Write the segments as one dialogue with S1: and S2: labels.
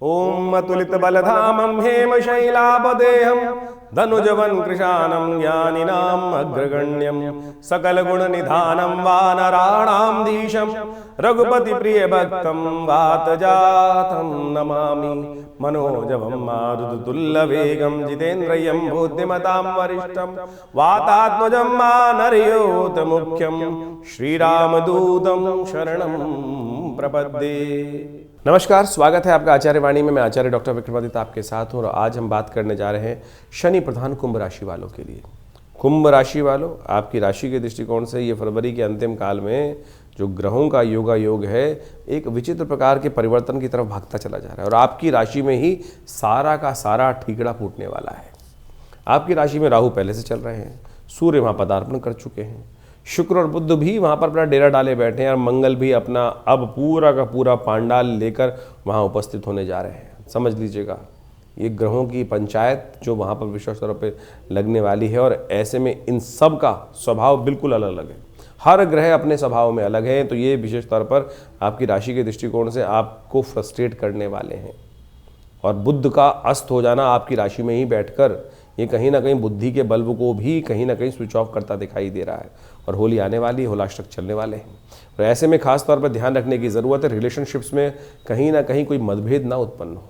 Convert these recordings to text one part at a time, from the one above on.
S1: ओम अतुलित बलधामं हेमशैलापदेहं धनुजवन् कृशानं ज्ञानिनाम् अग्रगण्यं सकलगुणनिधानं वानराणां धीशं रघुपतिप्रियभक्तं वातजातं नमामि मनोजवं मारुततुल्यवेगं जितेन्द्रियं बुद्धिमतां वरिष्ठं वातात्मजं मानरयोतमुख्यं श्रीरामदूतं शरणं प्रपद्ये। नमस्कार, स्वागत है आपका आचार्य वाणी में। मैं आचार्य डॉक्टर विक्रमादित्य आपके साथ हूँ और आज हम बात करने जा रहे हैं शनि प्रधान कुंभ राशि वालों के लिए। कुंभ राशि वालों, आपकी राशि के दृष्टिकोण से ये फरवरी के अंतिम काल में जो ग्रहों का योगा योग है, एक विचित्र प्रकार के परिवर्तन की तरफ भागता चला जा रहा है और आपकी राशि में ही सारा का सारा ठीकड़ा फूटने वाला है। आपकी राशि में राहु पहले से चल रहे हैं, सूर्य वहाँ पदार्पण कर चुके हैं, शुक्र और बुध भी वहाँ पर अपना डेरा डाले बैठे हैं और मंगल भी अपना अब पूरा का पूरा पांडाल लेकर वहाँ उपस्थित होने जा रहे हैं। समझ लीजिएगा, ये ग्रहों की पंचायत जो वहाँ पर विशेष तौर पे लगने वाली है और ऐसे में इन सब का स्वभाव बिल्कुल अलग अलग है। हर ग्रह अपने स्वभाव में अलग है, तो ये विशेष तौर पर आपकी राशि के दृष्टिकोण से आपको फ्रस्ट्रेट करने वाले हैं। और बुध का अस्त हो जाना आपकी राशि में ही बैठकर ये कहीं ना कहीं बुद्धि के बल्ब को भी कहीं ना कहीं स्विच ऑफ करता दिखाई दे रहा है। और होली आने वाली, होलाष्टक चलने वाले हैं, और ऐसे में खास तौर पर ध्यान रखने की ज़रूरत है रिलेशनशिप्स में कहीं ना कहीं कोई मतभेद ना उत्पन्न हो।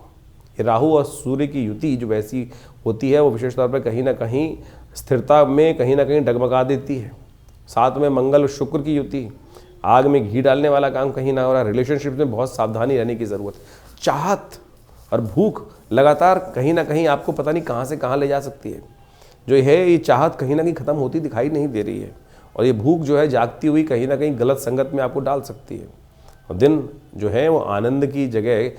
S1: ये राहु और सूर्य की युति जो वैसी होती है वो विशेष तौर पर कहीं ना कहीं स्थिरता में कहीं ना कहीं डगमगा देती है। साथ में मंगल और शुक्र की युति आग में घी डालने वाला काम कहीं ना हो रहा है। रिलेशनशिप्स में बहुत सावधानी रहने की ज़रूरत है। चाहत और भूख लगातार कहीं ना कहीं आपको पता नहीं कहाँ से कहाँ ले जा सकती है। जो है ये चाहत कहीं ना कहीं ख़त्म होती दिखाई नहीं दे रही है, और ये भूख जो है जागती हुई कहीं ना कहीं गलत संगत में आपको डाल सकती है। और दिन जो है वो आनंद की जगह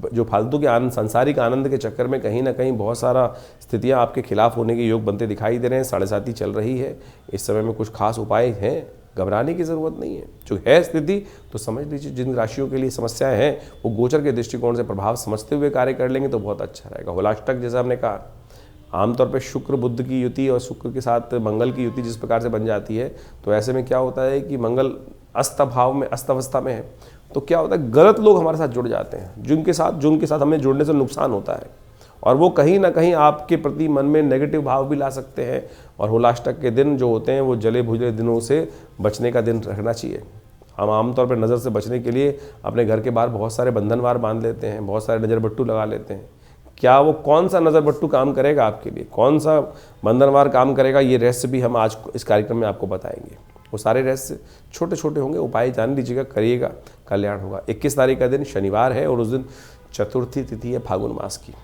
S1: जो फालतू के आनंद, सांसारिक आनंद के चक्कर में कहीं ना कहीं बहुत सारा स्थितियाँ आपके खिलाफ होने के योग बनते दिखाई दे रहे हैं। 7.5 चल रही है, इस समय में कुछ खास उपाय हैं, घबराने की ज़रूरत नहीं है। जो है स्थिति तो समझ लीजिए, जिन राशियों के लिए समस्याएं हैं वो गोचर के दृष्टिकोण से प्रभाव समझते हुए कार्य कर लेंगे तो बहुत अच्छा रहेगा। होलाष्टक जैसा हमने कहा, आमतौर पर शुक्र बुध की युति और शुक्र के साथ मंगल की युति जिस प्रकार से बन जाती है, तो ऐसे में क्या होता है कि मंगल अस्त भाव में, अस्त अवस्था में है, तो क्या होता है गलत लोग हमारे साथ जुड़ जाते हैं, जिनके साथ हमें जुड़ने से नुकसान होता है, और वो कहीं ना कहीं आपके प्रति मन में नेगेटिव भाव भी ला सकते हैं। और होलाष्टक के दिन जो होते हैं वो जले भुजले दिनों से बचने का दिन रखना चाहिए। हम आमतौर पर नज़र से बचने के लिए अपने घर के बाहर बहुत सारे बंधनवार बांध लेते हैं, बहुत सारे नज़र बट्टू लगा लेते हैं। क्या वो कौन सा नज़र बट्टू काम करेगा आपके लिए, कौन सा बंधनवार काम करेगा, ये रहस्य भी हम आज इस कार्यक्रम में आपको बताएंगे। वो सारे रहस्य छोटे छोटे होंगे, उपाय जान लीजिएगा, करिएगा, कल्याण होगा। 21 तारीख का दिन शनिवार है और उस दिन चतुर्थी तिथि है फागुन मास की।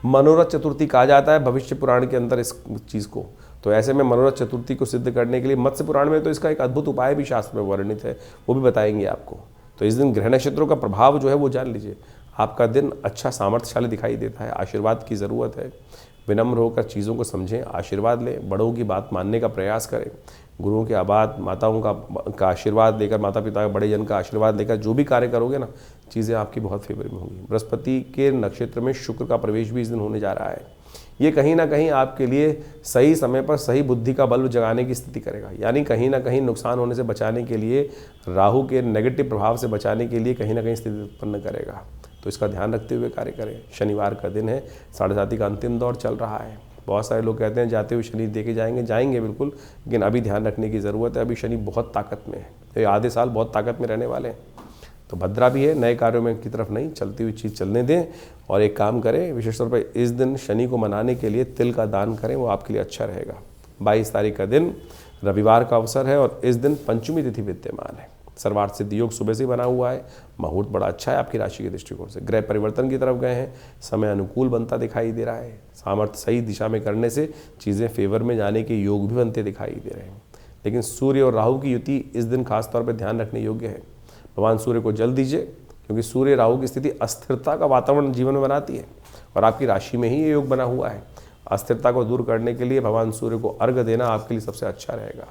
S1: मनोरथ चतुर्थी कहा जाता है भविष्य पुराण के अंदर इस चीज़ को। तो ऐसे में मनोरथ चतुर्थी को सिद्ध करने के लिए मत्स्य पुराण में तो इसका एक अद्भुत उपाय भी शास्त्र में वर्णित है, वो भी बताएंगे आपको। तो इस दिन ग्रह नक्षत्रों का प्रभाव जो है वो जान लीजिए। आपका दिन अच्छा सामर्थ्यशाली दिखाई देता है। आशीर्वाद की ज़रूरत है, विनम्र होकर चीज़ों को समझें, आशीर्वाद लें, बड़ों की बात मानने का प्रयास करें, गुरुओं के आबाद माताओं का आशीर्वाद लेकर, माता पिता का बड़े जन का आशीर्वाद लेकर जो भी कार्य करोगे ना, चीज़ें आपकी बहुत फेवर में होंगी। बृहस्पति के नक्षत्र में शुक्र का प्रवेश भी इस दिन होने जा रहा है। ये कहीं ना कहीं आपके लिए सही समय पर सही बुद्धि का बल्ब जगाने की स्थिति करेगा, यानी कहीं ना कहीं नुकसान होने से बचाने के लिए, राहु के नेगेटिव प्रभाव से बचाने के लिए कहीं ना कहीं स्थिति उत्पन्न करेगा। तो इसका ध्यान रखते हुए कार्य करें। शनिवार का दिन है, 7.5 का अंतिम दौर चल रहा है। बहुत सारे लोग कहते हैं जाते हुए शनि देके जाएंगे बिल्कुल, लेकिन अभी ध्यान रखने की ज़रूरत है। अभी शनि बहुत ताकत में है, तो आधे साल बहुत ताकत में रहने वाले हैं। तो भद्रा भी है, नए कार्यों में की तरफ नहीं, चलती हुई चीज़ चलने दें। और एक काम करें, विशेष तौर पर इस दिन शनि को मनाने के लिए तिल का दान करें, वो आपके लिए अच्छा रहेगा। 22 तारीख का दिन रविवार का अवसर है और इस दिन पंचमी तिथि विद्यमान है। सर्वार्थ सिद्धि योग सुबह से बना हुआ है, मुहूर्त बड़ा अच्छा है आपकी राशि के दृष्टिकोण से। ग्रह परिवर्तन की तरफ गए हैं, समय अनुकूल बनता दिखाई दे रहा है। सामर्थ्य सही दिशा में करने से चीज़ें फेवर में जाने के योग भी बनते दिखाई दे रहे हैं। लेकिन सूर्य और राहु की युति इस दिन खासतौर पर ध्यान रखने योग्य है। भगवान सूर्य को जल दीजिए, क्योंकि सूर्य राहु की स्थिति अस्थिरता का वातावरण जीवन में बनाती है और आपकी राशि में ही ये योग बना हुआ है। अस्थिरता को दूर करने के लिए भगवान सूर्य को अर्घ देना आपके लिए सबसे अच्छा रहेगा।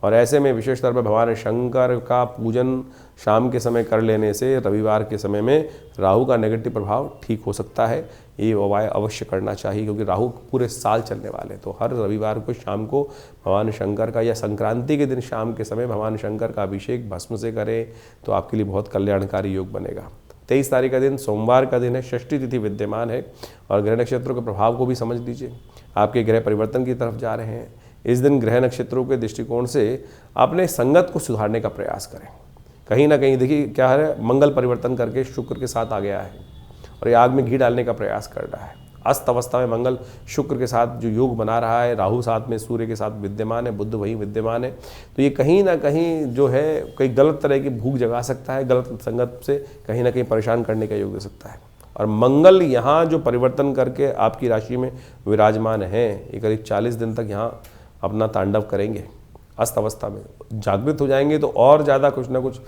S1: और ऐसे में विशेष तौर पर भगवान शंकर का पूजन शाम के समय कर लेने से रविवार के समय में राहु का नेगेटिव प्रभाव ठीक हो सकता है। ये उपाय अवश्य करना चाहिए, क्योंकि राहु पूरे साल चलने वाले। तो हर रविवार को शाम को भगवान शंकर का, या संक्रांति के दिन शाम के समय भगवान शंकर का अभिषेक भस्म से करें तो आपके लिए बहुत कल्याणकारी योग बनेगा। 23 तारीख का दिन सोमवार का दिन है, षष्ठी तिथि विद्यमान है और ग्रह नक्षत्रों के प्रभाव को भी समझ लीजिए। आपके ग्रह परिवर्तन की तरफ जा रहे हैं। इस दिन ग्रह नक्षत्रों के दृष्टिकोण से अपने संगत को सुधारने का प्रयास करें। कहीं ना कहीं देखिए क्या है, मंगल परिवर्तन करके शुक्र के साथ आ गया है और ये आग में घी डालने का प्रयास कर रहा है। अस्त अवस्था में मंगल शुक्र के साथ जो योग बना रहा है, राहु साथ में सूर्य के साथ विद्यमान है, बुध वहीं विद्यमान है, तो ये कहीं ना कहीं जो है कोई गलत तरह की भूख जगा सकता है, गलत संगत से कहीं ना कहीं परेशान करने का योग दे सकता है। और मंगल यहाँ जो परिवर्तन करके आपकी राशि में विराजमान है, ये करीब 40 दिन तक यहाँ अपना तांडव करेंगे। अस्त अवस्था में जागृत हो जाएंगे तो और ज़्यादा कुछ ना कुछ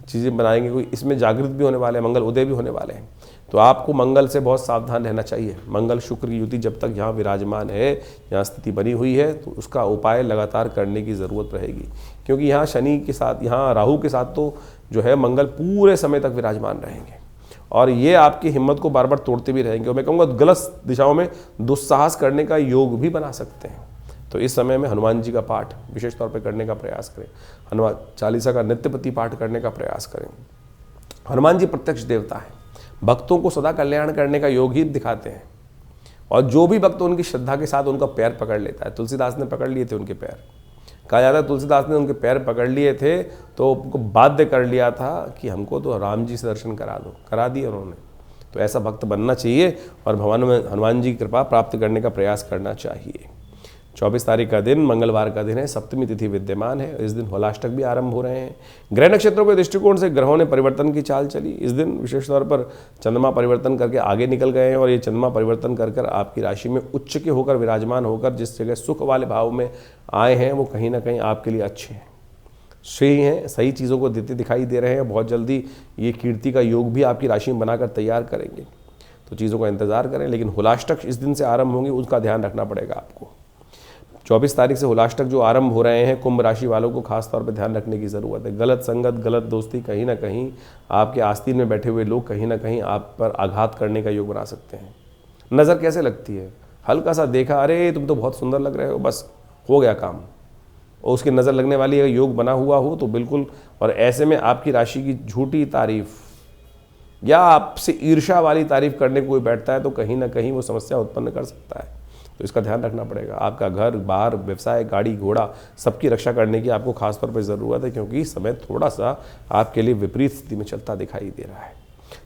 S1: चीज़ें बनाएंगे, कोई इसमें जागृत भी होने वाले हैं, मंगल उदय भी होने वाले हैं। तो आपको मंगल से बहुत सावधान रहना चाहिए। मंगल शुक्र की युति जब तक यहाँ विराजमान है, यहाँ स्थिति बनी हुई है, तो उसका उपाय लगातार करने की ज़रूरत रहेगी, क्योंकि यहाँ शनि के साथ, यहाँ राहु के साथ तो जो है मंगल पूरे समय तक विराजमान रहेंगे और ये आपकी हिम्मत को बार बार तोड़ते भी रहेंगे और मैं कहूँगा गलत दिशाओं में दुस्साहस करने का योग भी बना सकते हैं। तो इस समय में हनुमान जी का पाठ विशेष तौर पर करने का प्रयास करें। हनुमान चालीसा का नित्यपति पाठ करने का प्रयास करें। हनुमान जी प्रत्यक्ष देवता हैं, भक्तों को सदा कल्याण करने का योग ही दिखाते हैं और जो भी भक्त उनकी श्रद्धा के साथ उनका पैर पकड़ लेता है। तुलसीदास ने पकड़ लिए थे उनके पैर, कहा जाता है तुलसीदास ने उनके पैर पकड़ लिए थे तो उनको बाध्य कर लिया था कि हमको तो राम जी से दर्शन करा दो, करा दिए उन्होंने। तो ऐसा भक्त बनना चाहिए और भगवान में हनुमान जी की कृपा प्राप्त करने का प्रयास करना चाहिए। 24 तारीख का दिन मंगलवार का दिन है, सप्तमी तिथि विद्यमान है। इस दिन होलाष्टक भी आरंभ हो रहे हैं। ग्रह नक्षत्रों के दृष्टिकोण से ग्रहों ने परिवर्तन की चाल चली। इस दिन विशेष तौर पर चंद्रमा परिवर्तन करके आगे निकल गए हैं और ये चंद्रमा परिवर्तन कर आपकी राशि में उच्च के होकर विराजमान होकर जिस जगह सुख वाले भाव में आए हैं वो कहीं ना कहीं आपके लिए अच्छे हैं, सही हैं, सही चीज़ों को देते दिखाई दे रहे हैं। बहुत जल्दी ये कीर्ति का योग भी आपकी राशि में बनाकर तैयार करेंगे, तो चीज़ों का इंतजार करें। लेकिन होलाष्टक इस दिन से आरंभ होंगे, उसका ध्यान रखना पड़ेगा आपको। 24 तारीख से होलाष्टक जो आरंभ हो रहे हैं, कुंभ राशि वालों को खास तौर पर ध्यान रखने की ज़रूरत है। गलत संगत, गलत दोस्ती, कहीं ना कहीं आपके आस्तीन में बैठे हुए लोग कहीं ना कहीं आप पर आघात करने का योग बना सकते हैं। नज़र कैसे लगती है, हल्का सा देखा, अरे तुम तो बहुत सुंदर लग रहे हो, बस हो गया काम, और उसकी नज़र लगने वाली अगर योग बना हुआ हो तो बिल्कुल। और ऐसे में आपकी राशि की झूठी तारीफ या आपसे ईर्ष्या वाली तारीफ करने को कोई बैठता है तो कहीं ना कहीं वो समस्या उत्पन्न कर सकता है। तो इसका ध्यान रखना पड़ेगा। आपका घर बार, व्यवसाय, गाड़ी घोड़ा सबकी रक्षा करने की आपको खास तौर पर ज़रूरत है, क्योंकि इस समय थोड़ा सा आपके लिए विपरीत स्थिति में चलता दिखाई दे रहा है।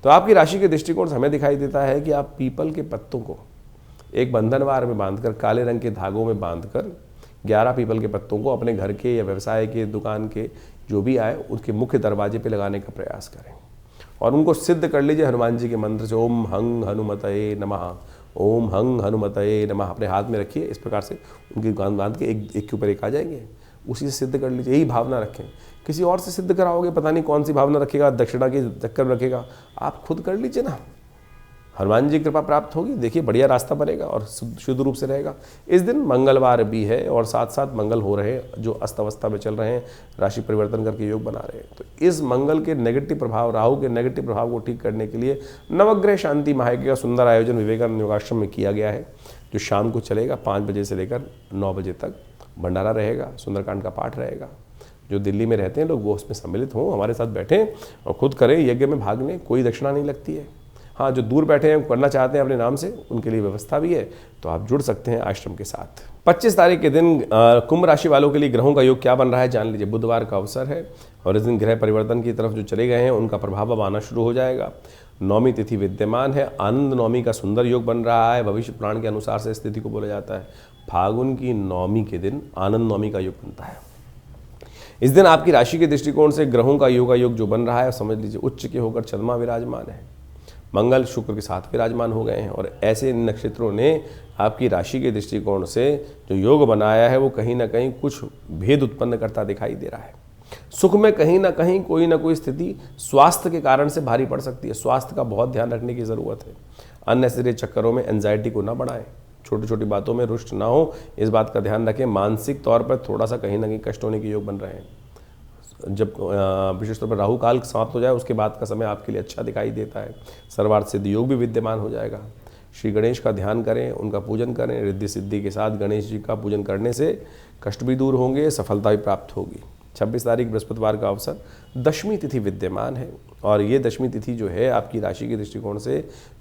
S1: तो आपकी राशि के दृष्टिकोण से हमें दिखाई देता है कि आप पीपल के पत्तों को एक बंधनवार में बांधकर, काले रंग के धागों में बांधकर 11 पीपल के पत्तों को अपने घर के या व्यवसाय के, दुकान के जो भी आए उनके मुख्य दरवाजे पे लगाने का प्रयास करें और उनको सिद्ध कर लीजिए हनुमान जी के मंत्र से, ओम हंग हनुमतये नमः, ओम हंग हनुमतये नमः। अपने हाथ में रखिए, इस प्रकार से उनकी बांध के एक के ऊपर एक आ जाएंगे, उसी से सिद्ध कर लीजिए। यही भावना रखें। किसी और से सिद्ध कराओगे, पता नहीं कौन सी भावना रखेगा, दक्षिणा के चक्कर में रखेगा, आप खुद कर लीजिए ना, हनुमान जी की कृपा प्राप्त होगी। देखिए बढ़िया रास्ता बनेगा और शुद्ध रूप से रहेगा। इस दिन मंगलवार भी है और साथ साथ मंगल हो रहे हैं जो अस्त अवस्था में चल रहे हैं, राशि परिवर्तन करके योग बना रहे हैं। तो इस मंगल के नेगेटिव प्रभाव, राहु के नेगेटिव प्रभाव को ठीक करने के लिए नवग्रह शांति महायज्ञ का सुंदर आयोजन विवेकानंद योगाश्रम में किया गया है, जो शाम को चलेगा 5 बजे से लेकर 9 बजे तक। भंडारा रहेगा, सुंदरकांड का पाठ रहेगा। जो दिल्ली में रहते हैं लोग वो उसमें सम्मिलित हों, हमारे साथ बैठें और खुद करें, यज्ञ में भाग लें, कोई दक्षिणा नहीं लगती है। हाँ, जो दूर बैठे हैं करना चाहते हैं अपने नाम से, उनके लिए व्यवस्था भी है, तो आप जुड़ सकते हैं आश्रम के साथ। 25 तारीख के दिन कुंभ राशि वालों के लिए ग्रहों का योग क्या बन रहा है जान लीजिए। बुधवार का अवसर है और इस दिन ग्रह परिवर्तन की तरफ जो चले गए हैं उनका प्रभाव अब आना शुरू हो जाएगा। नौमी तिथि विद्यमान है, आनंद नौमी का सुंदर योग बन रहा है। भविष्य पुराण के अनुसार से स्थिति को बोला जाता है फागुन की नौमी के दिन आनंद नौमी का योग बनता है। इस दिन आपकी राशि के दृष्टिकोण से ग्रहों का योग जो बन रहा है समझ लीजिए उच्च के होकर चंद्रमा विराजमान है, मंगल शुक्र के साथ विराजमान हो गए हैं और ऐसे नक्षत्रों ने आपकी राशि के दृष्टिकोण से जो योग बनाया है वो कहीं ना कहीं कुछ भेद उत्पन्न करता दिखाई दे रहा है। सुख में कहीं ना कहीं कोई ना कोई स्थिति स्वास्थ्य के कारण से भारी पड़ सकती है। स्वास्थ्य का बहुत ध्यान रखने की ज़रूरत है। अननेसेसरी चक्करों में एंजाइटी को ना बढ़ाएं, छोटी छोटी बातों में रुष्ट ना हो, इस बात का ध्यान रखें। मानसिक तौर पर थोड़ा सा कहीं ना कहीं कष्ट होने के योग बन रहे हैं। जब विशेष तौर पर राहु काल समाप्त हो जाए उसके बाद का समय आपके लिए अच्छा दिखाई देता है। सर्वार्थ सिद्धि योग भी विद्यमान हो जाएगा। श्री गणेश का ध्यान करें, उनका पूजन करें। रिद्धि सिद्धि के साथ गणेश जी का पूजन करने से कष्ट भी दूर होंगे, सफलता भी प्राप्त होगी। 26 तारीख बृहस्पतिवार का अवसर, दशमी तिथि विद्यमान है और ये दशमी तिथि जो है आपकी राशि के दृष्टिकोण से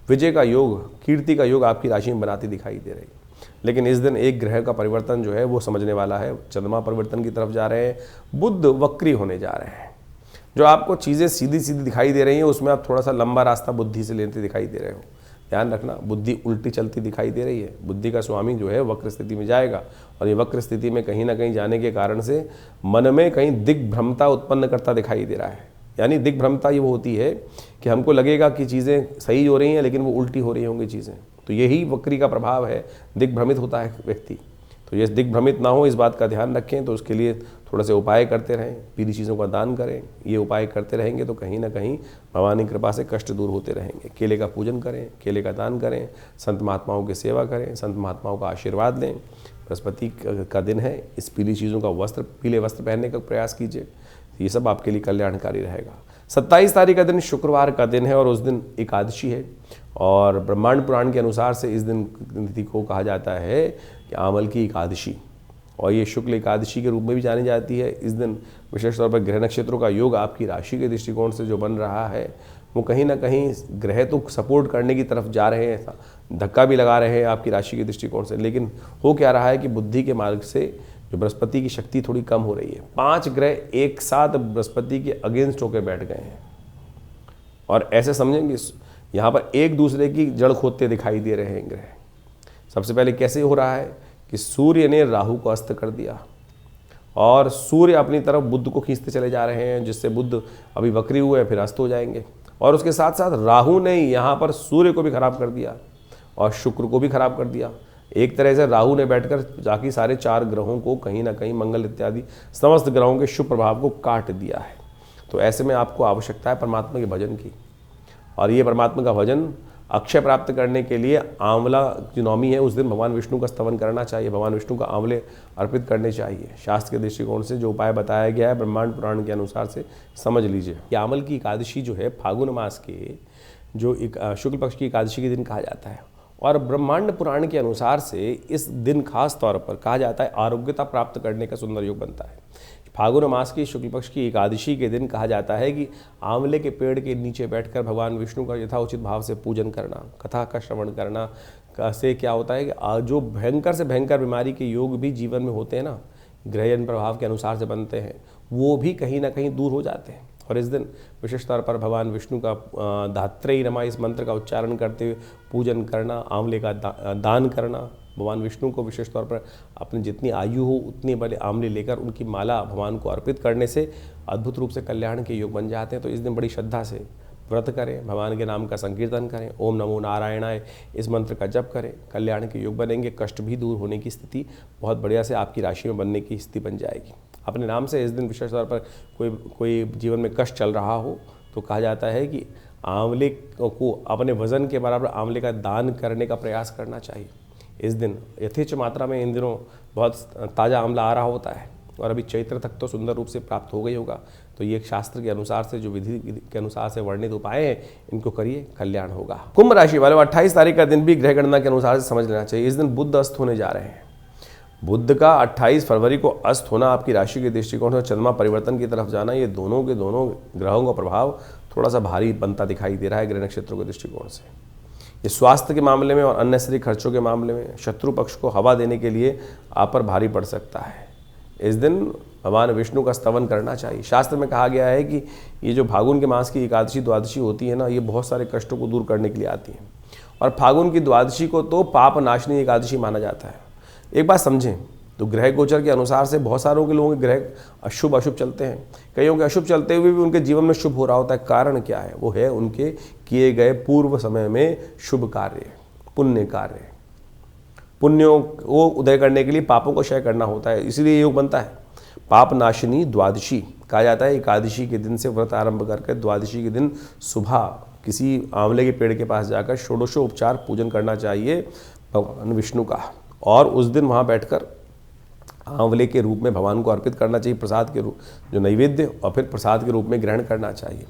S1: विजय का योग, कीर्ति का योग आपकी राशि में बनाती दिखाई दे रही है। लेकिन इस दिन एक ग्रह का परिवर्तन जो है वो समझने वाला है। चंद्रमा परिवर्तन की तरफ जा रहे हैं, बुध वक्री होने जा रहे हैं। जो आपको चीज़ें सीधी सीधी दिखाई दे रही हैं उसमें आप थोड़ा सा लंबा रास्ता बुद्धि से लेते दिखाई दे रहे हो। ध्यान रखना, बुद्धि उल्टी चलती दिखाई दे रही है। बुद्धि का स्वामी जो है वक्र स्थिति में जाएगा और ये वक्र स्थिति में कहीं ना कहीं जाने के कारण से मन में कहीं दिग्भ्रमता उत्पन्न करता दिखाई दे रहा है। यानी दिग्भ्रमता ये वो होती है कि हमको लगेगा कि चीज़ें सही हो रही हैं लेकिन वो उल्टी हो रही होंगी चीज़ें। तो यही वक्री का प्रभाव है, दिग्भ्रमित होता है व्यक्ति। तो ये दिग्भ्रमित ना हो इस बात का ध्यान रखें। तो उसके लिए थोड़ा से उपाय करते रहें, पीली चीज़ों का दान करें। ये उपाय करते रहेंगे तो कहीं ना कहीं भगवान की कृपा से कष्ट दूर होते रहेंगे। केले का पूजन करें, केले का दान करें, संत महात्माओं की सेवा करें, संत महात्माओं का आशीर्वाद लें। बृहस्पति का दिन है, इस पीली चीज़ों का वस्त्र, पीले वस्त्र पहनने का प्रयास कीजिए। ये सब आपके लिए कल्याणकारी रहेगा। 27 तारीख का दिन शुक्रवार का दिन है और उस दिन एकादशी है और ब्रह्मांड पुराण के अनुसार से इस दिन तिथि को कहा जाता है कि आमल की एकादशी, और ये शुक्ल एकादशी के रूप में भी जानी जाती है। इस दिन विशेष तौर पर ग्रह नक्षत्रों का योग आपकी राशि के दृष्टिकोण से जो बन रहा है वो कहीं ना कहीं ग्रह तो सपोर्ट करने की तरफ जा रहे हैं, धक्का भी लगा रहे हैं आपकी राशि के दृष्टिकोण से। लेकिन हो क्या रहा है कि बुद्धि के मार्ग से जो बृहस्पति की शक्ति थोड़ी कम हो रही है। 5 ग्रह एक साथ बृहस्पति के अगेंस्ट होकर बैठ गए हैं और ऐसे समझेंगे यहाँ पर एक दूसरे की जड़ खोदते दिखाई दे रहे हैं ग्रह। सबसे पहले कैसे हो रहा है कि सूर्य ने राहु को अस्त कर दिया और सूर्य अपनी तरफ बुध को खींचते चले जा रहे हैं, जिससे बुध अभी वक्री हुए हैं फिर अस्त हो जाएंगे। और उसके साथ साथ राहु ने यहाँ पर सूर्य को भी खराब कर दिया और शुक्र को भी खराब कर दिया। एक तरह से राहु ने बैठकर जाके सारे 4 ग्रहों को कहीं ना कहीं मंगल इत्यादि समस्त ग्रहों के शुभ प्रभाव को काट दिया है। तो ऐसे में आपको आवश्यकता है परमात्मा के भजन की, और ये परमात्मा का भजन अक्षय प्राप्त करने के लिए आंवला जो नवमी है उस दिन भगवान विष्णु का स्तवन करना चाहिए, भगवान विष्णु को आंवले अर्पित करने चाहिए। शास्त्र के दृष्टिकोण से जो उपाय बताया गया है ब्रह्मांड पुराण के अनुसार से समझ लीजिए कि आंवल की एकादशी जो है फागुन मास के जो शुक्ल पक्ष की एकादशी के दिन कहा जाता है और ब्रह्मांड पुराण के अनुसार से इस दिन खास तौर पर कहा जाता है आरोग्यता प्राप्त करने का सुंदर योग बनता है। फागुन मास की शुक्ल पक्ष की एकादशी के दिन कहा जाता है कि आंवले के पेड़ के नीचे बैठकर भगवान विष्णु का यथाउचित भाव से पूजन करना, कथा का श्रवण करना से क्या होता है कि जो भयंकर से भयंकर बीमारी के योग भी जीवन में होते हैं ना, ग्रहण प्रभाव के अनुसार से बनते हैं, वो भी कहीं ना कहीं दूर हो जाते हैं। और इस दिन विशेष तौर पर भगवान विष्णु का धात्रेयी नमः इस मंत्र का उच्चारण करते हुए पूजन करना, आंवले का दान करना, भगवान विष्णु को विशेष तौर पर अपनी जितनी आयु हो उतनी बड़े आंवले लेकर उनकी माला भगवान को अर्पित करने से अद्भुत रूप से कल्याण के योग बन जाते हैं। तो इस दिन बड़ी श्रद्धा से व्रत करें, भगवान के नाम का संकीर्तन करें, ओम नमो नारायणाय इस मंत्र का जप करें, कल्याण के योग बनेंगे, कष्ट भी दूर होने की स्थिति बहुत बढ़िया से आपकी राशि में बनने की स्थिति बन जाएगी। अपने नाम से इस दिन विशेष तौर पर कोई जीवन में कष्ट चल रहा हो तो कहा जाता है कि आंवले को अपने वजन के बराबर आंवले का दान करने का प्रयास करना चाहिए। इस दिन यथेच्छ मात्रा में इन दिनों बहुत ताज़ा आंवला आ रहा होता है और अभी चैत्र तक तो सुंदर रूप से प्राप्त हो गई होगा। तो ये शास्त्र के अनुसार से जो विधि के अनुसार से वर्णित उपाय हैं इनको करिए, कल्याण होगा। कुंभ राशि वाले 28 तारीख का दिन भी ग्रह गणना के अनुसार से समझ लेना चाहिए। इस दिन बुध अस्त होने जा रहे हैं। बुध का 28 फरवरी को अस्त होना आपकी राशि के दृष्टिकोण से चंद्रमा परिवर्तन की तरफ जाना, ये दोनों के दोनों ग्रहों का प्रभाव थोड़ा सा भारी बनता दिखाई दे रहा है ग्रह नक्षत्रों के दृष्टिकोण से। ये स्वास्थ्य के मामले में और अननेसेसरी खर्चों के मामले में शत्रु पक्ष को हवा देने के लिए आप पर भारी पड़ सकता है। इस दिन भगवान विष्णु का स्तवन करना चाहिए। शास्त्र में कहा गया है कि ये जो फागुन के मास की एकादशी द्वादशी होती है ना, ये बहुत सारे कष्टों को दूर करने के लिए आती है और फागुन की द्वादशी को तो पाप नाशनी एकादशी माना जाता है। एक बात समझें तो ग्रह गोचर के अनुसार से बहुत सारों के लोगों के ग्रह अशुभ अशुभ चलते हैं, कईयों के अशुभ चलते हुए भी उनके जीवन में शुभ हो रहा होता है। कारण क्या है? वो है उनके किए गए पूर्व समय में शुभ कार्य, पुण्य कार्य। पुण्यों को उदय करने के लिए पापों को क्षय करना होता है, इसीलिए योग बनता है। पाप नाशिनी द्वादशी कहा जाता है। एकादशी के दिन से व्रत आरंभ करके द्वादशी के दिन सुबह किसी आंवले के पेड़ के पास जाकर षोडशोपचार पूजन करना चाहिए भगवान विष्णु का, और उस दिन वहाँ बैठकर आंवले के रूप में भगवान को अर्पित करना चाहिए, प्रसाद के रूप जो नैवेद्य, और फिर प्रसाद के रूप में ग्रहण करना चाहिए।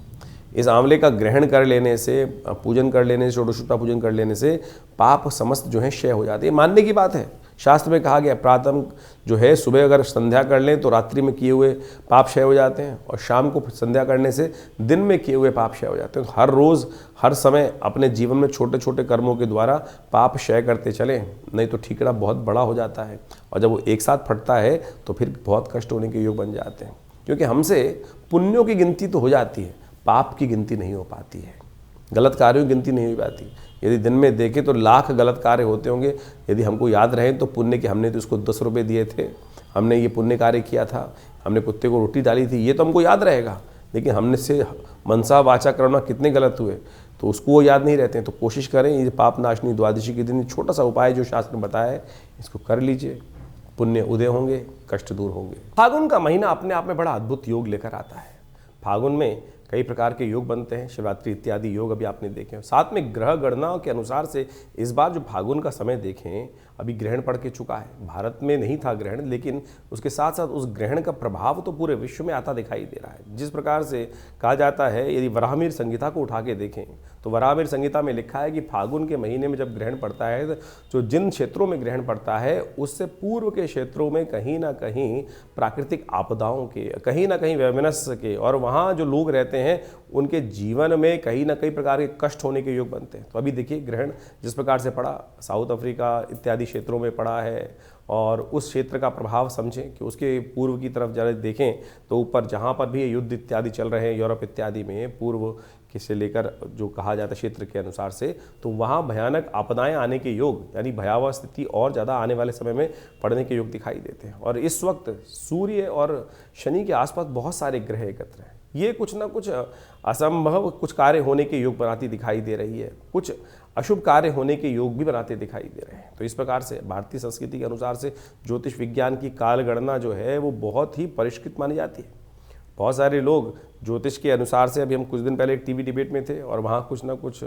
S1: इस आंवले का ग्रहण कर लेने से, पूजन कर लेने से, षोडशोपचार पूजन कर लेने से पाप समस्त जो है क्षय हो जाते हैं। मानने की बात है, शास्त्र में कहा गया प्रातः जो है सुबह अगर संध्या कर लें तो रात्रि में किए हुए पाप क्षय हो जाते हैं, और शाम को संध्या करने से दिन में किए हुए पाप क्षय हो जाते हैं। तो हर रोज़ हर समय अपने जीवन में छोटे छोटे कर्मों के द्वारा पाप क्षय करते चलें, नहीं तो ठीकरा बहुत बड़ा हो जाता है, और जब वो एक साथ फटता है तो फिर बहुत कष्ट होने के योग बन जाते हैं। क्योंकि हमसे पुण्यों की गिनती तो हो जाती है, पाप की गिनती नहीं हो पाती है, गलत कार्यों की गिनती नहीं हो पाती। यदि दिन में देखें तो लाख गलत कार्य होते होंगे, यदि हमको याद रहे तो पुण्य के हमने तो इसको 10 रुपये दिए थे, हमने ये पुण्य कार्य किया था, हमने कुत्ते को रोटी डाली थी, ये तो हमको याद रहेगा। लेकिन हमने से मनसा वाचा कर्म कितने गलत हुए तो उसको वो याद नहीं रहते हैं। तो कोशिश करें ये पाप नाशनी द्वादशी के दिन छोटा सा उपाय जो शास्त्र ने बताया है इसको कर लीजिए, पुण्य उदय होंगे, कष्ट दूर होंगे। फागुन का महीना अपने आप में बड़ा अद्भुत योग लेकर आता है। फागुन में कई प्रकार के योग बनते हैं, शिवरात्रि इत्यादि योग अभी आपने देखे हैं। साथ में ग्रह गणनाओं के अनुसार से इस बार जो फागुन का समय देखें, अभी ग्रहण पड़ के चुका है। भारत में नहीं था ग्रहण, लेकिन उसके साथ साथ उस ग्रहण का प्रभाव तो पूरे विश्व में आता दिखाई दे रहा है। जिस प्रकार से कहा जाता है, यदि वराहमिहिर संहिता को उठा के देखें तो वराहमिहिर संहिता में लिखा है कि फागुन के महीने में जब ग्रहण पड़ता है तो जिन क्षेत्रों में ग्रहण पड़ता है उससे पूर्व के क्षेत्रों में कहीं ना कहीं प्राकृतिक आपदाओं के, कहीं ना कहीं वैमनस्य के, और वहाँ जो लोग रहते हैं उनके जीवन में कहीं ना कई प्रकार के कष्ट होने के योग बनते हैं। तो अभी देखिए ग्रहण जिस प्रकार से पड़ा, साउथ अफ्रीका इत्यादि क्षेत्रों में पड़ा है, और उस क्षेत्र का प्रभाव समझें कि उसके पूर्व की तरफ जरा देखें तो ऊपर जहाँ पर भी युद्ध इत्यादि चल रहे हैं यूरोप इत्यादि में, पूर्व से लेकर जो कहा जाता है क्षेत्र के अनुसार से, तो वहाँ भयानक आपदाएं आने के योग, यानी भयावह स्थिति और ज़्यादा आने वाले समय में पड़ने के योग दिखाई देते हैं। और इस वक्त सूर्य और शनि के आसपास बहुत सारे ग्रह एकत्र हैं। ये कुछ ना कुछ असंभव कुछ कार्य होने के योग बनाती दिखाई दे रही है, कुछ अशुभ कार्य होने के योग भी बनाते दिखाई दे रहे हैं। तो इस प्रकार से भारतीय संस्कृति के अनुसार से ज्योतिष विज्ञान की काल गणना जो है वो बहुत ही परिष्कृत मानी जाती है। बहुत सारे लोग ज्योतिष के अनुसार से, अभी हम कुछ दिन पहले एक टीवी डिबेट में थे और वहाँ कुछ ना कुछ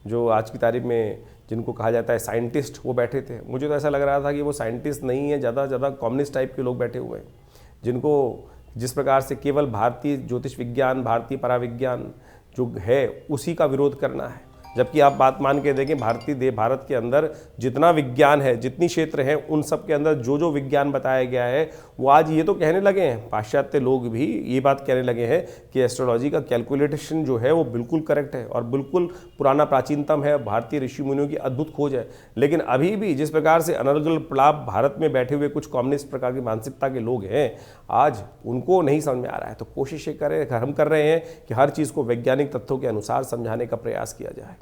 S1: जो आज की तारीख में जिनको कहा जाता है साइंटिस्ट, वो बैठे थे। मुझे तो ऐसा लग रहा था कि वो साइंटिस्ट नहीं है, ज़्यादा ज़्यादा कम्युनिस्ट टाइप के लोग बैठे हुए हैं, जिनको जिस प्रकार से केवल भारतीय ज्योतिष विज्ञान, भारतीय पराविज्ञान जो है उसी का विरोध करना है। जबकि आप बात मान के देखें, भारत के अंदर जितना विज्ञान है, जितनी क्षेत्र हैं, उन सब के अंदर जो जो विज्ञान बताया गया है वो आज ये तो कहने लगे हैं, पाश्चात्य लोग भी ये बात कहने लगे हैं कि एस्ट्रोलॉजी का कैलकुलेशन जो है वो बिल्कुल करेक्ट है और बिल्कुल पुराना प्राचीनतम है, भारतीय ऋषि मुनियों की अद्भुत खोज है। लेकिन अभी भी जिस प्रकार से अनर्गल प्रलाप भारत में बैठे हुए कुछ कम्युनिस्ट प्रकार की मानसिकता के लोग हैं, आज उनको नहीं समझ में आ रहा है। तो कोशिश हम कर रहे हैं कि हर चीज़ को वैज्ञानिक तथ्यों के अनुसार समझाने का प्रयास किया जाए।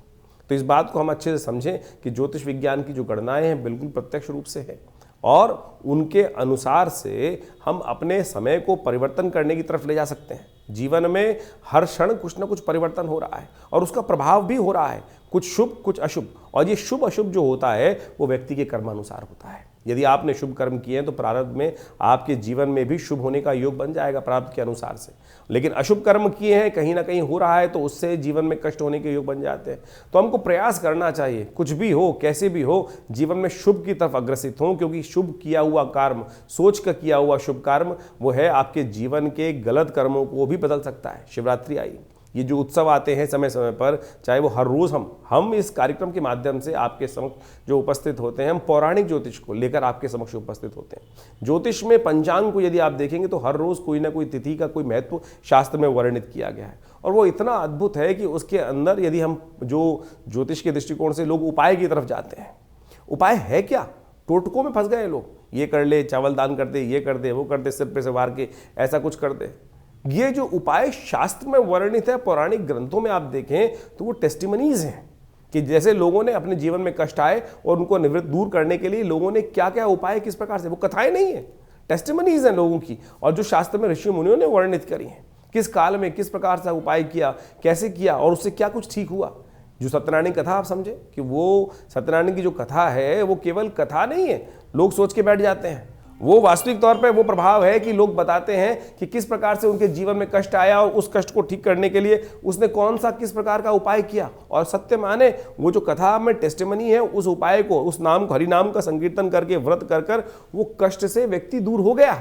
S1: तो इस बात को हम अच्छे से समझें कि ज्योतिष विज्ञान की जो गणनाएं हैं बिल्कुल प्रत्यक्ष रूप से है, और उनके अनुसार से हम अपने समय को परिवर्तन करने की तरफ ले जा सकते हैं। जीवन में हर क्षण कुछ ना कुछ परिवर्तन हो रहा है और उसका प्रभाव भी हो रहा है, कुछ शुभ कुछ अशुभ। और ये शुभ अशुभ जो होता है वो व्यक्ति के कर्मानुसार होता है। यदि आपने शुभ कर्म किए हैं तो प्रारब्ध में आपके जीवन में भी शुभ होने का योग बन जाएगा प्रारब्ध के अनुसार से। लेकिन अशुभ कर्म किए हैं, कहीं ना कहीं हो रहा है, तो उससे जीवन में कष्ट होने के योग बन जाते हैं। तो हमको प्रयास करना चाहिए, कुछ भी हो कैसे भी हो, जीवन में शुभ की तरफ अग्रसित हो, क्योंकि शुभ किया हुआ कर्म, सोच कर किया हुआ शुभ कर्म वो है आपके जीवन के गलत कर्मों को भी बदल सकता है। शिवरात्रि आई, ये जो उत्सव आते हैं समय समय पर, चाहे वो हर रोज़ हम इस कार्यक्रम के माध्यम से आपके समक्ष जो उपस्थित होते हैं, हम पौराणिक ज्योतिष को लेकर आपके समक्ष उपस्थित होते हैं। ज्योतिष में पंचांग को यदि आप देखेंगे तो हर रोज़ कोई ना कोई तिथि का कोई महत्व शास्त्र में वर्णित किया गया है, और वो इतना अद्भुत है कि उसके अंदर यदि हम जो ज्योतिष के दृष्टिकोण से लोग उपाय की तरफ जाते हैं, उपाय है क्या, टोटकों में फंस गए लोग, ये कर ले, चावल दान कर दे, ये कर दे, वो कर दे, सिर पे से वार के ऐसा कुछ कर दे। ये जो उपाय शास्त्र में वर्णित है, पौराणिक ग्रंथों में आप देखें तो वो टेस्टिमनीज हैं कि जैसे लोगों ने अपने जीवन में कष्ट आए और उनको निवृत्त दूर करने के लिए लोगों ने क्या क्या उपाय किस प्रकार से, वो कथाएं नहीं है, टेस्टिमनीज हैं लोगों की, और जो शास्त्र में ऋषि मुनियों ने वर्णित करी हैं, किस काल में किस प्रकार से उपाय किया, कैसे किया और उससे क्या कुछ ठीक हुआ। जो सत्यनारायण कथा आप समझे कि वो सत्यनारायण की जो कथा है वो केवल कथा नहीं है, लोग सोच के बैठ जाते हैं, वो वास्तविक तौर पे वो प्रभाव है कि लोग बताते हैं कि किस प्रकार से उनके जीवन में कष्ट आया और उस कष्ट को ठीक करने के लिए उसने कौन सा किस प्रकार का उपाय किया। और सत्य माने वो जो कथा में टेस्टिमनी है, उस उपाय को, उस नाम को, हरि नाम का संकीर्तन करके व्रत कर कर वो कष्ट से व्यक्ति दूर हो गया।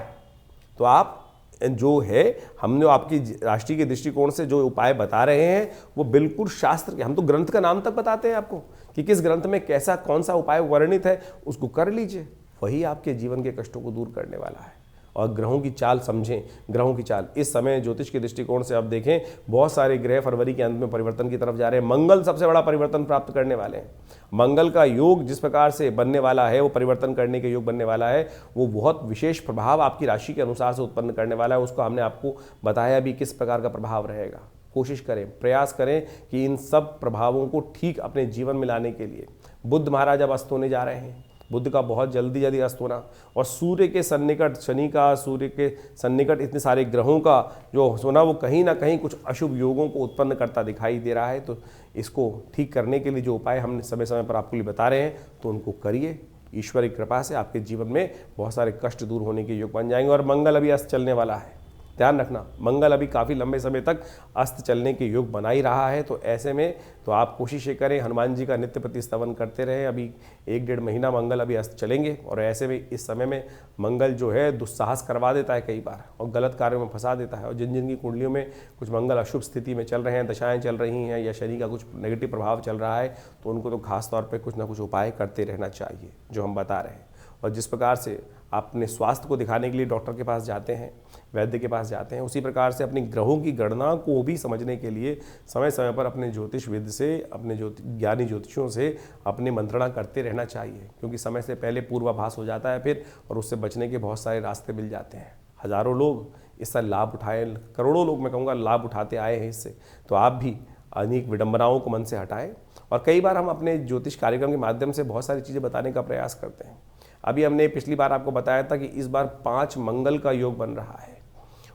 S1: तो आप जो है, हमने आपकी राष्ट्रीय के दृष्टिकोण से जो उपाय बता रहे हैं वो बिल्कुल शास्त्र के, हम तो ग्रंथ का नाम तक बताते हैं आपको कि किस ग्रंथ में कैसा कौन सा उपाय वर्णित है, उसको कर लीजिए। वही आपके जीवन के कष्टों को दूर करने वाला है। और ग्रहों की चाल समझें, ग्रहों की चाल इस समय ज्योतिष के दृष्टिकोण से आप देखें, बहुत सारे ग्रह फरवरी के अंत में परिवर्तन की तरफ जा रहे हैं। मंगल सबसे बड़ा परिवर्तन प्राप्त करने वाले हैं। मंगल का योग जिस प्रकार से बनने वाला है, वो परिवर्तन करने के योग बनने वाला है, वो बहुत विशेष प्रभाव आपकी राशि के अनुसार से उत्पन्न करने वाला है। उसको हमने आपको बताया भी किस प्रकार का प्रभाव रहेगा। कोशिश करें, प्रयास करें कि इन सब प्रभावों को ठीक अपने जीवन में लाने के लिए। बुध महाराज अब अस्त होने जा रहे हैं, बुध का बहुत जल्दी अस्त होना, और सूर्य के सन्निकट, शनि का सूर्य के सन्निकट इतने सारे ग्रहों का जो होना, वो कहीं ना कहीं कुछ अशुभ योगों को उत्पन्न करता दिखाई दे रहा है। तो इसको ठीक करने के लिए जो उपाय हम समय समय पर आपके लिए बता रहे हैं, तो उनको करिए। ईश्वर की कृपा से आपके जीवन में बहुत सारे कष्ट दूर होने के योग बन जाएंगे। और मंगल अभी अस्त चलने वाला है, ध्यान रखना, मंगल अभी काफ़ी लंबे समय तक अस्त चलने के योग बना ही रहा है। तो ऐसे में तो आप कोशिश ये करें, हनुमान जी का नित्य प्रति स्तवन करते रहें। अभी 1-1.5 महीना मंगल अभी अस्त चलेंगे, और ऐसे में इस समय में मंगल जो है दुस्साहस करवा देता है कई बार, और गलत कार्यों में फंसा देता है। और जिन जिन की कुंडलियों में कुछ मंगल अशुभ स्थिति में चल रहे हैं, दशाएँ चल रही हैं, या शनि का कुछ नेगेटिव प्रभाव चल रहा है, तो उनको तो खास तौर पर कुछ ना कुछ उपाय करते रहना चाहिए जो हम बता रहे हैं। और जिस प्रकार से आप अपने स्वास्थ्य को दिखाने के लिए डॉक्टर के पास जाते हैं, वैद्य के पास जाते हैं, उसी प्रकार से अपनी ग्रहों की गणना को भी समझने के लिए समय समय पर अपने ज्योतिष विद से, अपने ज्ञानी ज्योतिषों से अपनी मंत्रणा करते रहना चाहिए। क्योंकि समय से पहले पूर्वाभास हो जाता है फिर, और उससे बचने के बहुत सारे रास्ते मिल जाते हैं। हज़ारों लोग इसका लाभ उठाए, करोड़ों लोग मैं कहूँगा लाभ उठाते आए हैं इससे। तो आप भी अनेक विडंबनाओं को मन से हटाएं। और कई बार हम अपने ज्योतिष कार्यक्रम के माध्यम से बहुत सारी चीज़ें बताने का प्रयास करते हैं। अभी हमने पिछली बार आपको बताया था कि इस बार 5 मंगल का योग बन रहा है,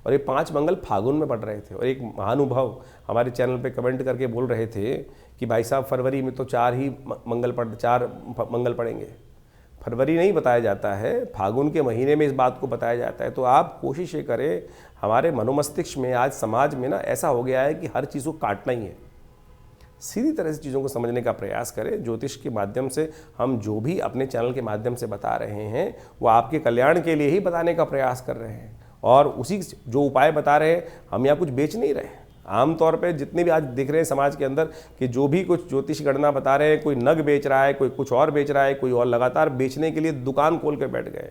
S1: और ये 5 मंगल फागुन में पड़ रहे थे। और एक महानुभाव हमारे चैनल पे कमेंट करके बोल रहे थे कि भाई साहब फरवरी में तो 4 मंगल पड़ेंगे। फरवरी नहीं बताया जाता है, फागुन के महीने में इस बात को बताया जाता है। तो आप कोशिश ये करें, हमारे मनोमस्तिष्क में आज समाज में ना ऐसा हो गया है कि हर चीज़ को काटना ही है। सीधी तरह से चीज़ों को समझने का प्रयास करें। ज्योतिष के माध्यम से हम जो भी अपने चैनल के माध्यम से बता रहे हैं, वो आपके कल्याण के लिए ही बताने का प्रयास कर रहे हैं। और उसी जो उपाय बता रहे हैं, हम यहाँ कुछ बेच नहीं रहे। आमतौर पे जितने भी आज दिख रहे हैं समाज के अंदर कि जो भी कुछ ज्योतिष गणना बता रहे हैं, कोई नग बेच रहा है, कोई कुछ और बेच रहा है, कोई और लगातार बेचने के लिए दुकान खोल कर बैठ गए।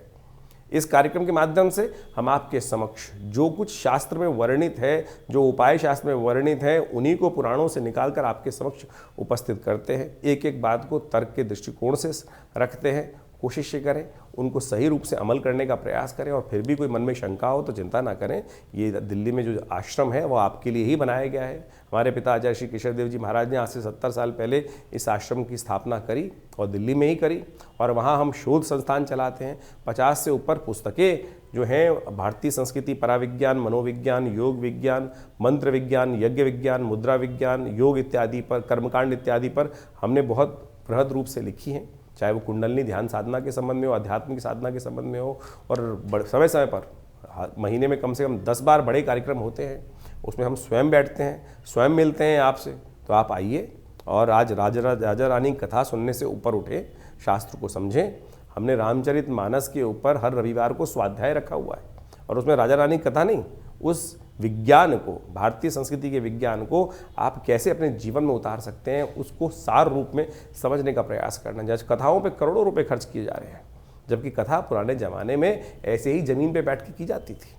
S1: इस कार्यक्रम के माध्यम से हम आपके समक्ष जो कुछ शास्त्र में वर्णित है, जो उपाय शास्त्र में वर्णित है, उन्हीं को पुराणों से निकालकर आपके समक्ष उपस्थित करते हैं। एक एक बात को तर्क के दृष्टिकोण से रखते हैं। कोशिश करें उनको सही रूप से अमल करने का प्रयास करें। और फिर भी कोई मन में शंका हो तो चिंता ना करें, ये दिल्ली में जो आश्रम है वो आपके लिए ही बनाया गया है। हमारे पिता आचार्य श्री केशवदेव जी महाराज ने आज से 70 साल पहले इस आश्रम की स्थापना करी, और दिल्ली में ही करी। और वहाँ हम शोध संस्थान चलाते हैं। 50 से ऊपर पुस्तकें जो हैं भारतीय संस्कृति, पराविज्ञान, मनोविज्ञान, योग विज्ञान, मंत्र विज्ञान, यज्ञ विज्ञान, मुद्रा विज्ञान, योग इत्यादि पर, कर्मकांड इत्यादि पर हमने बहुत बृहद रूप से लिखी हैं। चाहे वो कुंडलनी ध्यान साधना के संबंध में हो, आध्यात्मिक साधना के संबंध में हो। और समय समय पर महीने में कम से कम 10 बार बड़े कार्यक्रम होते हैं, उसमें हम स्वयं बैठते हैं, स्वयं मिलते हैं आपसे। तो आप आइए और आज राजा रानी कथा सुनने से ऊपर उठे, शास्त्र को समझें। हमने रामचरित मानस के ऊपर हर रविवार को स्वाध्याय रखा हुआ है, और उसमें राजा रानी कथा नहीं, उस विज्ञान को, भारतीय संस्कृति के विज्ञान को आप कैसे अपने जीवन में उतार सकते हैं, उसको सार रूप में समझने का प्रयास करना। जैसे कथाओं पे करोड़ों रुपए खर्च किए जा रहे हैं, जबकि कथा पुराने ज़माने में ऐसे ही ज़मीन पे बैठ के की जाती थी,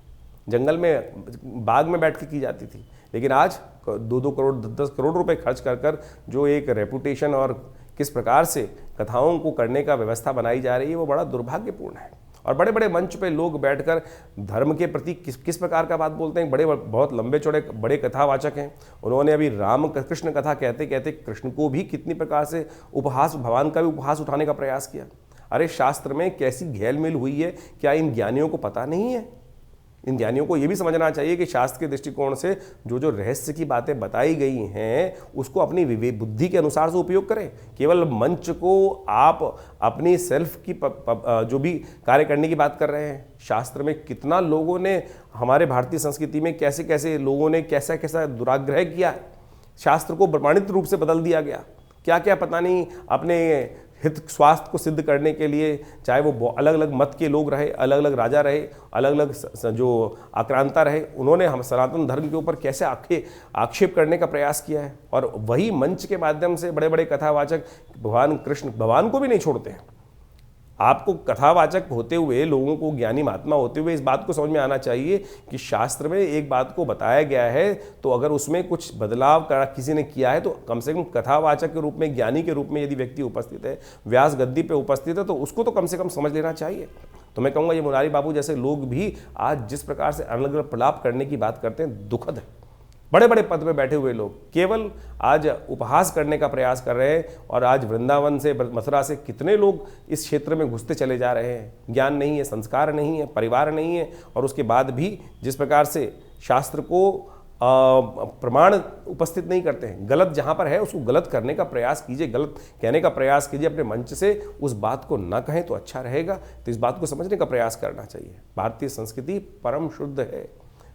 S1: जंगल में, बाग में बैठ के की जाती थी। लेकिन आज 2-2 करोड़ 10-10 करोड़ रुपए खर्च कर जो एक रेपुटेशन और किस प्रकार से कथाओं को करने का व्यवस्था बनाई जा रही है, वो बड़ा दुर्भाग्यपूर्ण है। और बड़े बड़े मंच पे लोग बैठकर धर्म के प्रति किस प्रकार का बात बोलते हैं। बहुत लंबे चौड़े बड़े कथावाचक हैं। उन्होंने अभी राम कृष्ण कथा कहते कहते कृष्ण को भी कितनी प्रकार से उपहास, भगवान का भी उपहास उठाने का प्रयास किया। अरे शास्त्र में कैसी घेलमेल हुई है, क्या इन ज्ञानियों को पता नहीं है? इन ज्ञानियों को ये भी समझना चाहिए कि शास्त्र के दृष्टिकोण से जो रहस्य की बातें बताई गई हैं, उसको अपनी विवेक बुद्धि के अनुसार से उपयोग करें। केवल मंच को आप अपनी सेल्फ की जो भी कार्य करने की बात कर रहे हैं। शास्त्र में कितना लोगों ने, हमारे भारतीय संस्कृति में कैसे कैसे लोगों ने कैसा कैसा दुराग्रह किया है। शास्त्र को प्रमाणित रूप से बदल दिया गया। क्या क्या पता नहीं, अपने हित स्वास्थ्य को सिद्ध करने के लिए, चाहे वो अलग अलग मत के लोग रहे, अलग अलग राजा रहे, अलग अलग जो आक्रांता रहे, उन्होंने हम सनातन धर्म के ऊपर कैसे आक्षेप करने का प्रयास किया है। और वही मंच के माध्यम से बड़े बड़े कथावाचक भगवान कृष्ण, भगवान को भी नहीं छोड़ते हैं। आपको कथावाचक होते हुए, लोगों को ज्ञानी महात्मा होते हुए इस बात को समझ में आना चाहिए कि शास्त्र में एक बात को बताया गया है, तो अगर उसमें कुछ बदलाव किसी ने किया है तो कम से कम कथावाचक के रूप में, ज्ञानी के रूप में यदि व्यक्ति उपस्थित है, व्यास गद्दी पे उपस्थित है, तो उसको तो कम से कम समझ लेना चाहिए। तो मैं कहूँगा ये मुरारी बाबू जैसे लोग भी आज जिस प्रकार से अलग अलग प्रलाप करने की बात करते हैं, दुखद है। बड़े बड़े पद पे बैठे हुए लोग केवल आज उपहास करने का प्रयास कर रहे हैं, और आज वृंदावन से, मथुरा से कितने लोग इस क्षेत्र में घुसते चले जा रहे हैं। ज्ञान नहीं है, संस्कार नहीं है, परिवार नहीं है, और उसके बाद भी जिस प्रकार से शास्त्र को प्रमाण उपस्थित नहीं करते हैं। गलत जहाँ पर है उसको गलत करने का प्रयास कीजिए, गलत कहने का प्रयास कीजिए, अपने मंच से उस बात को ना कहें तो अच्छा रहेगा। तो इस बात को समझने का प्रयास करना चाहिए। भारतीय संस्कृति परम शुद्ध है,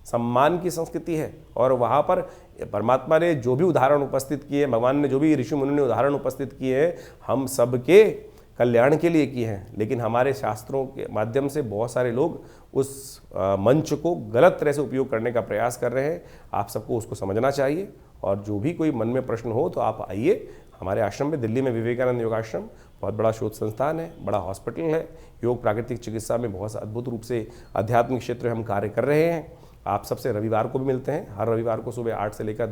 S1: सम्मान की संस्कृति है, और वहाँ पर परमात्मा ने जो भी उदाहरण उपस्थित किए, भगवान ने जो भी ऋषि मुनि ने उदाहरण उपस्थित किए हैं, हम सबके कल्याण के लिए किए हैं। लेकिन हमारे शास्त्रों के माध्यम से बहुत सारे लोग उस मंच को गलत तरह से उपयोग करने का प्रयास कर रहे हैं। आप सबको उसको समझना चाहिए, और जो भी कोई मन में प्रश्न हो तो आप आइए हमारे आश्रम में। दिल्ली में विवेकानंद योगाश्रम बहुत बड़ा शोध संस्थान है, बड़ा हॉस्पिटल है। योग प्राकृतिक चिकित्सा में बहुत अद्भुत रूप से आध्यात्मिक क्षेत्र में हम कार्य कर रहे हैं। आप सबसे रविवार को भी मिलते हैं। हर रविवार को सुबह 8 से लेकर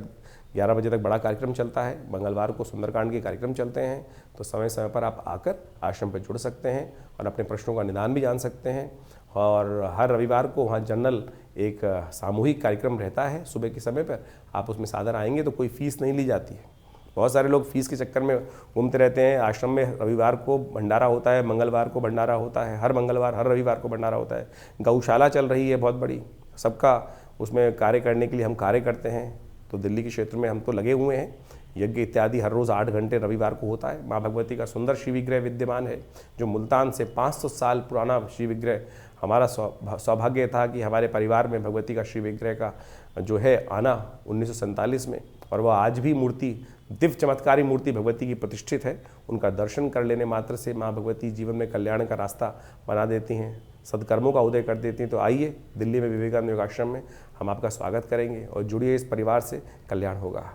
S1: 11 बजे तक बड़ा कार्यक्रम चलता है। मंगलवार को सुंदरकांड के कार्यक्रम चलते हैं। तो समय समय पर आप आकर आश्रम पर जुड़ सकते हैं और अपने प्रश्नों का निदान भी जान सकते हैं। और हर रविवार को वहाँ जनरल एक सामूहिक कार्यक्रम रहता है सुबह के समय पर। आप उसमें सादर आएंगे तो कोई फीस नहीं ली जाती है। बहुत सारे लोग फीस के चक्कर में घूमते रहते हैं। आश्रम में रविवार को भंडारा होता है, मंगलवार को भंडारा होता है, हर मंगलवार, हर रविवार को भंडारा होता है। गौशाला चल रही है बहुत बड़ी, सबका उसमें कार्य करने के लिए हम कार्य करते हैं। तो दिल्ली के क्षेत्र में हम तो लगे हुए हैं। यज्ञ इत्यादि हर रोज़ 8 घंटे रविवार को होता है। माँ भगवती का सुंदर शिव विग्रह विद्यमान है, जो मुल्तान से 500 साल पुराना शिव विग्रह। हमारा सौभाग्य था कि हमारे परिवार में भगवती का शिव विग्रह का जो है आना 1947 में, और वह आज भी मूर्ति, दिव्य चमत्कारी मूर्ति भगवती की प्रतिष्ठित है। उनका दर्शन कर लेने मात्र से माँ भगवती जीवन में कल्याण का रास्ता बना देती हैं, सदकर्मों का उदय कर देती हैं। तो आइए दिल्ली में विवेकानंद योगाश्रम में हम आपका स्वागत करेंगे, और जुड़िए इस परिवार से, कल्याण होगा।